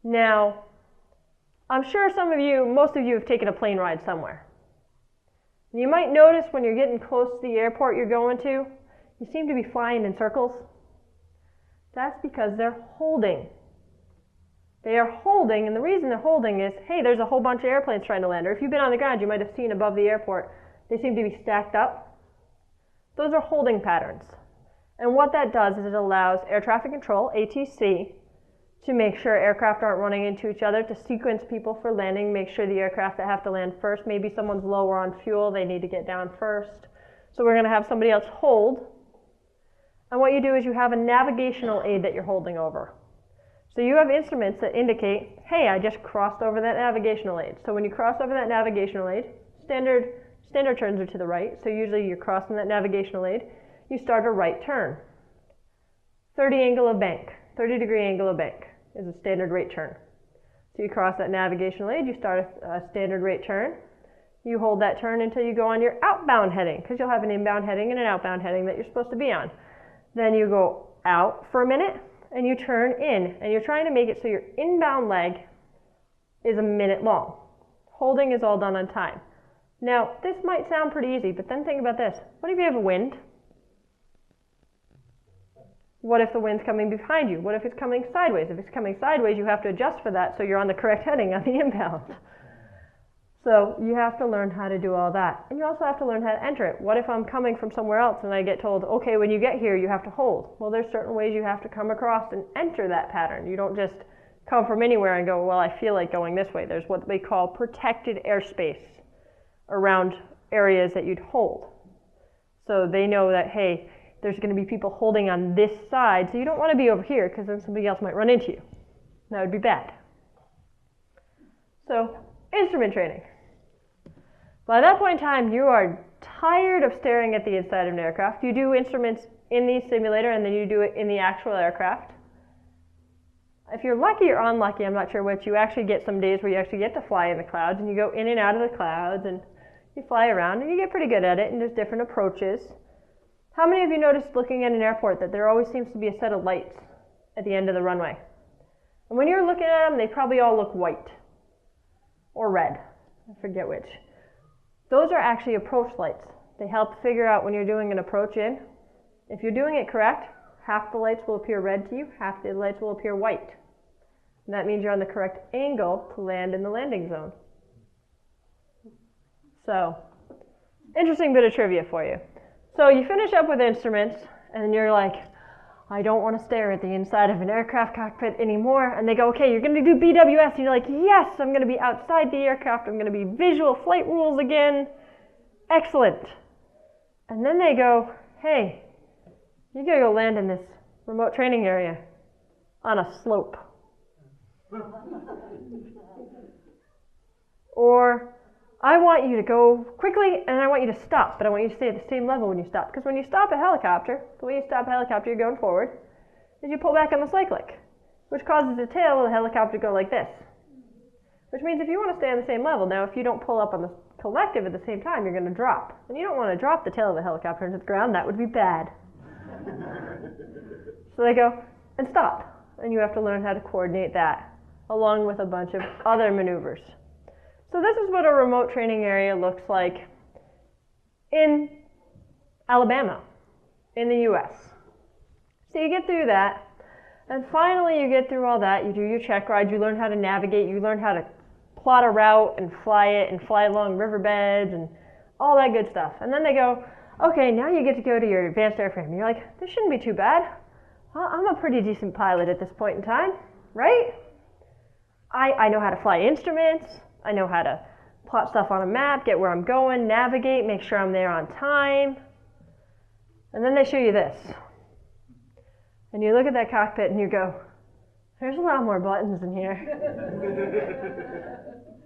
Now, I'm sure most of you have taken a plane ride somewhere. You might notice when you're getting close to the airport you're going to, you seem to be flying in circles. That's because they're holding. They are holding, and the reason they're holding is, hey, there's a whole bunch of airplanes trying to land. Or if you've been on the ground, you might have seen above the airport, they seem to be stacked up. Those are holding patterns. And what that does is it allows air traffic control, ATC, to make sure aircraft aren't running into each other, to sequence people for landing, make sure the aircraft that have to land first, maybe someone's lower on fuel, they need to get down first. So we're going to have somebody else hold. And what you do is you have a navigational aid that you're holding over. So you have instruments that indicate, hey, I just crossed over that navigational aid. So when you cross over that navigational aid, standard turns are to the right, so usually you're crossing that navigational aid, you start a right turn. 30-degree angle of bank is a standard right turn. So you cross that navigational aid, you start a standard right turn. You hold that turn until you go on your outbound heading, because you'll have an inbound heading and an outbound heading that you're supposed to be on. Then you go out for a minute, and you turn in, and you're trying to make it so your inbound leg is a minute long. Holding is all done on time. Now, this might sound pretty easy, but then think about this. What if you have a wind? What if the wind's coming behind you? What if it's coming sideways? If it's coming sideways, you have to adjust for that so you're on the correct heading on the inbound. So you have to learn how to do all that. And you also have to learn how to enter it. What if I'm coming from somewhere else and I get told, okay, when you get here, you have to hold? Well, there's certain ways you have to come across and enter that pattern. You don't just come from anywhere and go, well, I feel like going this way. There's what they call protected airspace around areas that you'd hold. So they know that, hey, there's going to be people holding on this side, so you don't want to be over here because then somebody else might run into you. That would be bad. So, instrument training. By that point in time, you are tired of staring at the inside of an aircraft. You do instruments in the simulator and then you do it in the actual aircraft. If you're lucky or unlucky, I'm not sure which, you actually get some days where you actually get to fly in the clouds and you go in and out of the clouds and you fly around and you get pretty good at it and there's different approaches. How many of you noticed looking at an airport that there always seems to be a set of lights at the end of the runway? And when you're looking at them, they probably all look white or red. I forget which. Those are actually approach lights. They help figure out when you're doing an approach in. If you're doing it correct, half the lights will appear red to you, half the lights will appear white. And that means you're on the correct angle to land in the landing zone. So, interesting bit of trivia for you. So you finish up with instruments, and you're like, I don't want to stare at the inside of an aircraft cockpit anymore. And they go, okay, you're going to do BWS. And you're like, yes, I'm going to be outside the aircraft. I'm going to be visual flight rules again. Excellent. And then they go, hey, you got to go land in this remote training area on a slope. Or, I want you to go quickly and I want you to stop, but I want you to stay at the same level when you stop. Because when you stop a helicopter, the way you stop a helicopter, you're going forward, is you pull back on the cyclic, which causes the tail of the helicopter to go like this. Which means if you want to stay on the same level, now if you don't pull up on the collective at the same time, you're going to drop. And you don't want to drop the tail of the helicopter into the ground, that would be bad. So they go, and stop. And you have to learn how to coordinate that, along with a bunch of other maneuvers. So this is what a remote training area looks like in Alabama, in the US. So you get through that, and finally you get through all that, you do your check ride, you learn how to navigate, you learn how to plot a route and fly it and fly along riverbeds and all that good stuff. And then they go, okay, now you get to go to your advanced airframe. And you're like, this shouldn't be too bad. Well, I'm a pretty decent pilot at this point in time, right? I know how to fly instruments. I know how to plot stuff on a map, get where I'm going, navigate, make sure I'm there on time. And then they show you this. And you look at that cockpit and you go, there's a lot more buttons in here.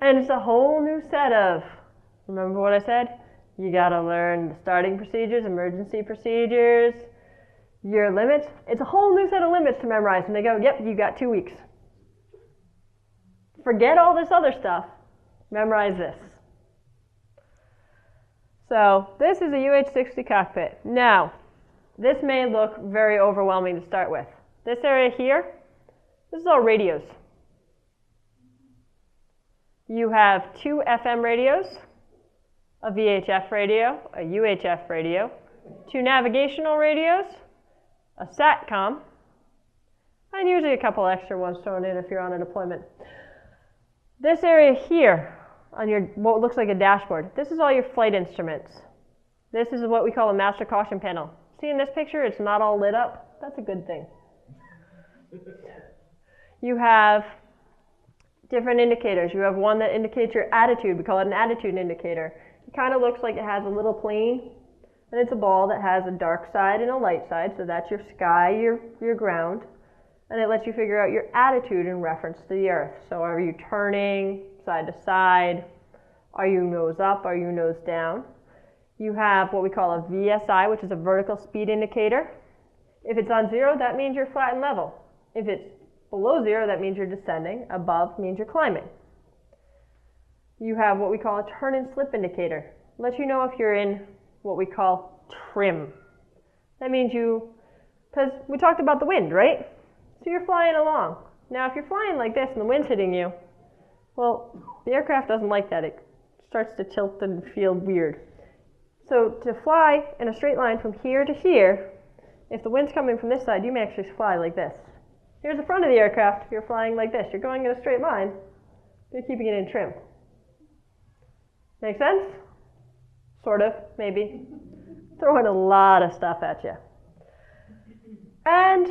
And it's a whole new set of, remember what I said? You gotta learn the starting procedures, emergency procedures, your limits. It's a whole new set of limits to memorize. And they go, yep, you got 2 weeks. Forget all this other stuff. Memorize this. So this is a UH-60 cockpit. Now, this may look very overwhelming to start with. This area here, this is all radios. You have 2 FM radios, a VHF radio, a UHF radio, 2 navigational radios, a SATCOM, and usually a couple extra ones thrown in if you're on a deployment. This area here on your what looks like a dashboard, this is all your flight instruments. This is what we call a master caution panel. See in this picture, it's not all lit up. That's a good thing. You have different indicators. You have one that indicates your attitude. We call it an attitude indicator. It kind of looks like it has a little plane, and it's a ball that has a dark side and a light side, so that's your sky, your ground, and it lets you figure out your attitude in reference to the Earth. So are you turning side to side? Are you nose up? Are you nose down? You have what we call a VSI, which is a vertical speed indicator. If it's on 0, that means you're flat and level. If it's below 0, that means you're descending. Above means you're climbing. You have what we call a turn and slip indicator. It lets you know if you're in what we call trim. That means because we talked about the wind, right? So you're flying along. Now if you're flying like this and the wind's hitting you, well, the aircraft doesn't like that. It starts to tilt and feel weird. So to fly in a straight line from here to here, if the wind's coming from this side, you may actually fly like this. Here's the front of the aircraft. You're flying like this. You're going in a straight line. You're keeping it in trim. Make sense? Sort of, maybe. Throwing a lot of stuff at you. And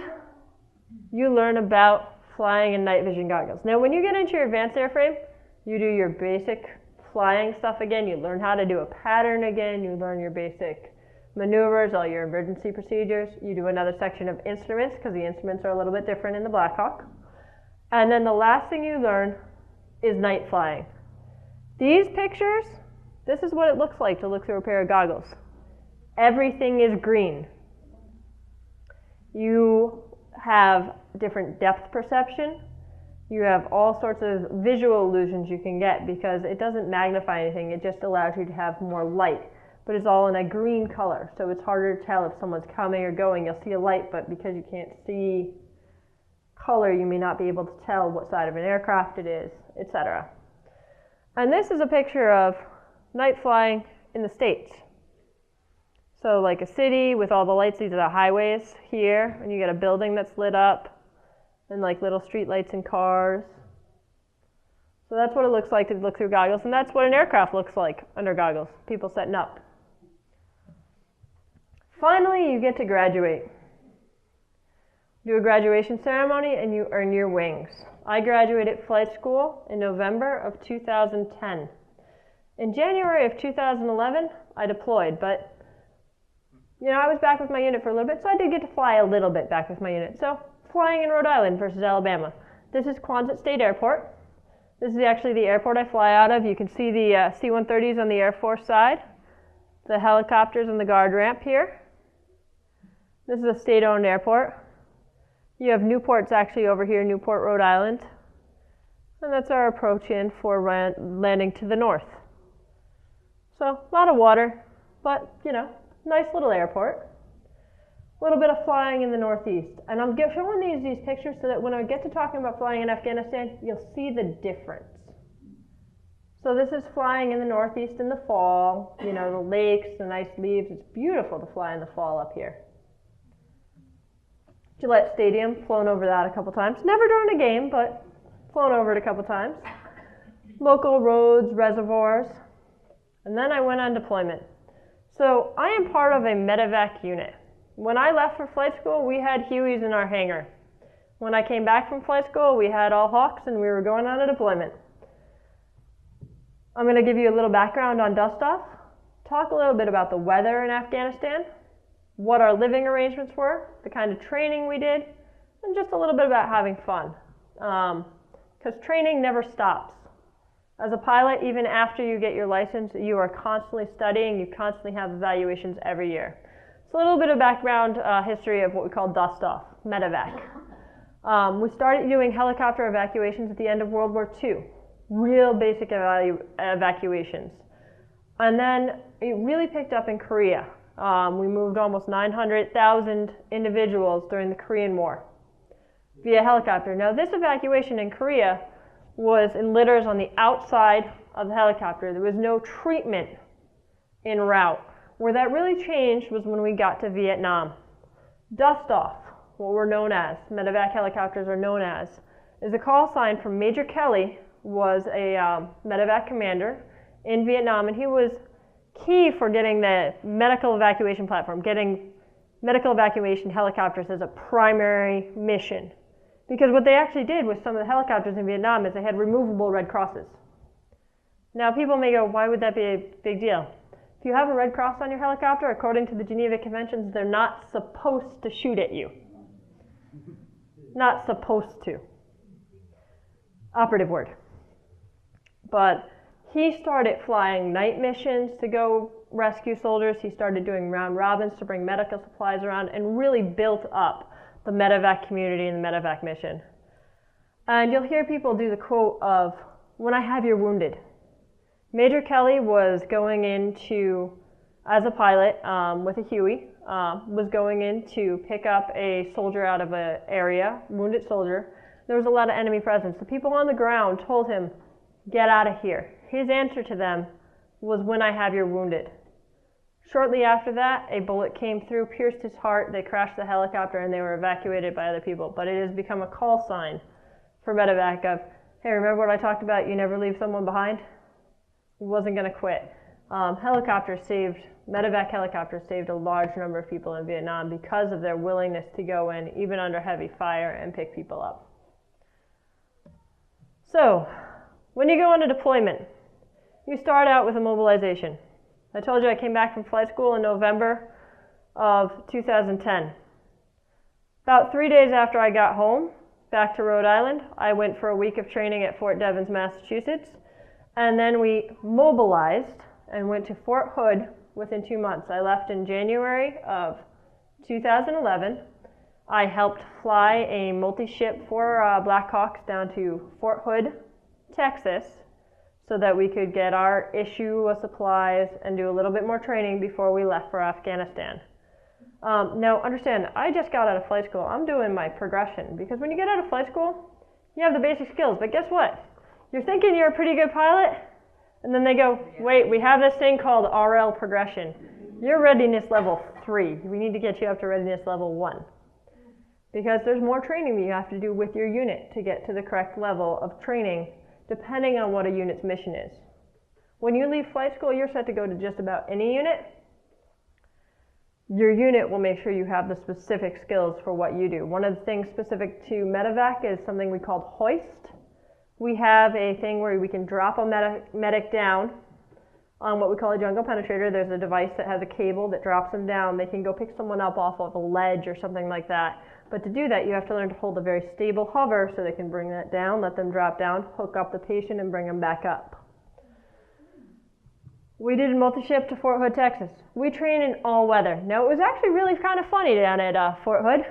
you learn about flying in night vision goggles. Now, when you get into your advanced airframe, you do your basic flying stuff again. You learn how to do a pattern again. You learn your basic maneuvers, all your emergency procedures. You do another section of instruments, because the instruments are a little bit different in the Black Hawk. And then the last thing you learn is night flying. These pictures, this is what it looks like to look through a pair of goggles. Everything is green. You have different depth perception. You have all sorts of visual illusions you can get because it doesn't magnify anything. It just allows you to have more light. But it's all in a green color, so it's harder to tell if someone's coming or going. You'll see a light, but because you can't see color, you may not be able to tell what side of an aircraft it is, etc. And this is a picture of night flying in the States. So like a city with all the lights, these are the highways here, and you get a building that's lit up, and like little street lights and cars. So that's what it looks like to look through goggles, and that's what an aircraft looks like under goggles, people setting up. Finally, you get to graduate. Do a graduation ceremony and you earn your wings. I graduated flight school in November of 2010. In January of 2011, I deployed, but I was back with my unit for a little bit, so I did get to fly a little bit back with my unit. So flying in Rhode Island versus Alabama. This is Quonset State Airport. This is actually the airport I fly out of. You can see the C-130s on the Air Force side, the helicopters on the guard ramp here. This is a state-owned airport. You have Newport's actually over here, Newport, Rhode Island. And that's our approach in for landing to the north. So a lot of water, but nice little airport. A little bit of flying in the Northeast. And I'm showing these pictures so that when I get to talking about flying in Afghanistan, you'll see the difference. So this is flying in the Northeast in the fall, the lakes, the nice leaves. It's beautiful to fly in the fall up here. Gillette Stadium, flown over that a couple times. Never during a game, but flown over it a couple times. Local roads, reservoirs. And then I went on deployment. So I am part of a medevac unit. When I left for flight school, we had Hueys in our hangar. When I came back from flight school, we had all Hawks and we were going on a deployment. I'm going to give you a little background on dust-off, talk a little bit about the weather in Afghanistan, what our living arrangements were, the kind of training we did, and just a little bit about having fun. Because training never stops. As a pilot, even after you get your license, you are constantly studying, you constantly have evaluations every year. So a little bit of background history of what we call dust-off, medevac. We started doing helicopter evacuations at the end of World War II. Real basic evacuations. And then it really picked up in Korea. We moved almost 900,000 individuals during the Korean War via helicopter. Now this evacuation in Korea was in litters on the outside of the helicopter. There was no treatment en route. Where that really changed was when we got to Vietnam. Dust off, what we're known as, medevac helicopters are known as, is a call sign from Major Kelly, was a medevac commander in Vietnam, and he was key for getting the medical evacuation platform, getting medical evacuation helicopters as a primary mission. Because what they actually did with some of the helicopters in Vietnam is they had removable Red Crosses. Now people may go, why would that be a big deal? If you have a Red Cross on your helicopter, according to the Geneva Conventions, they're not supposed to shoot at you. Not supposed to. Operative word. But he started flying night missions to go rescue soldiers. He started doing round robins to bring medical supplies around and really built up the medevac community and the medevac mission. And you'll hear people do the quote of, when I have your wounded. Major Kelly was going into, as a pilot with a Huey, was going in to pick up a soldier out of an area, wounded soldier. There was a lot of enemy presence. The people on the ground told him, get out of here. His answer to them was, when I have your wounded. Shortly after that, a bullet came through, pierced his heart, they crashed the helicopter, and they were evacuated by other people. But it has become a call sign for medevac of, hey, remember what I talked about, you never leave someone behind? He wasn't going to quit. Medevac helicopters saved a large number of people in Vietnam because of their willingness to go in, even under heavy fire, and pick people up. So, when you go on a deployment, you start out with a mobilization. I told you I came back from flight school in November of 2010. About 3 days after I got home, back to Rhode Island, I went for a week of training at Fort Devens, Massachusetts, and then we mobilized and went to Fort Hood within 2 months. I left in January of 2011. I helped fly a multi-ship for Blackhawks down to Fort Hood, Texas, so that we could get our issue of supplies and do a little bit more training before we left for Afghanistan. Now understand, I just got out of flight school. I'm doing my progression, because when you get out of flight school, you have the basic skills, but guess what? You're thinking you're a pretty good pilot, and then they go, wait, we have this thing called RL progression. You're readiness level 3. We need to get you up to readiness level 1. Because there's more training that you have to do with your unit to get to the correct level of training, depending on what a unit's mission is. When you leave flight school, you're set to go to just about any unit. Your unit will make sure you have the specific skills for what you do. One of the things specific to medevac is something we call hoist. We have a thing where we can drop a medic down on what we call a jungle penetrator. There's a device that has a cable that drops them down. They can go pick someone up off of a ledge or something like that. But to do that, you have to learn to hold a very stable hover so they can bring that down, let them drop down, hook up the patient, and bring them back up. We did a multi-ship to Fort Hood, Texas. We trained in all weather. Now, it was actually really kind of funny down at Fort Hood.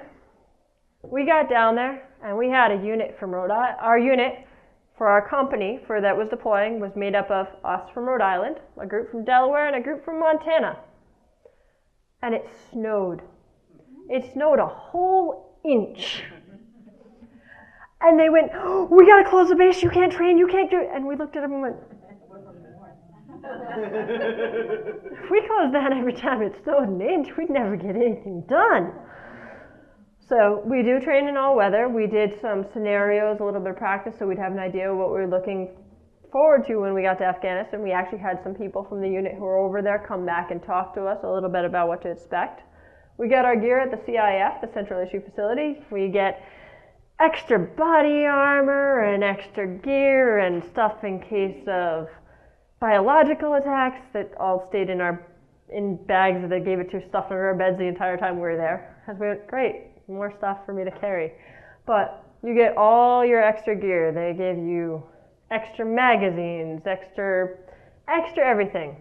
We got down there, and we had a unit from Rhode Island. Our unit for our company that was deploying was made up of us from Rhode Island, a group from Delaware, and a group from Montana. And it snowed. It snowed a whole inch. And they went, oh, we got to close the base. You can't train. You can't do it. And we looked at them and went, if we closed down every time it snowed an inch, we'd never get anything done. So we do train in all weather. We did some scenarios, a little bit of practice, so we'd have an idea of what we were looking forward to when we got to Afghanistan. We actually had some people from the unit who were over there come back and talk to us a little bit about what to expect. We get our gear at the CIF, the Central Issue Facility. We get extra body armor and extra gear and stuff in case of biological attacks that all stayed in bags that they gave it to, stuffed under our beds the entire time we were there. Because we went, great, more stuff for me to carry. But you get all your extra gear. They give you extra magazines, extra everything.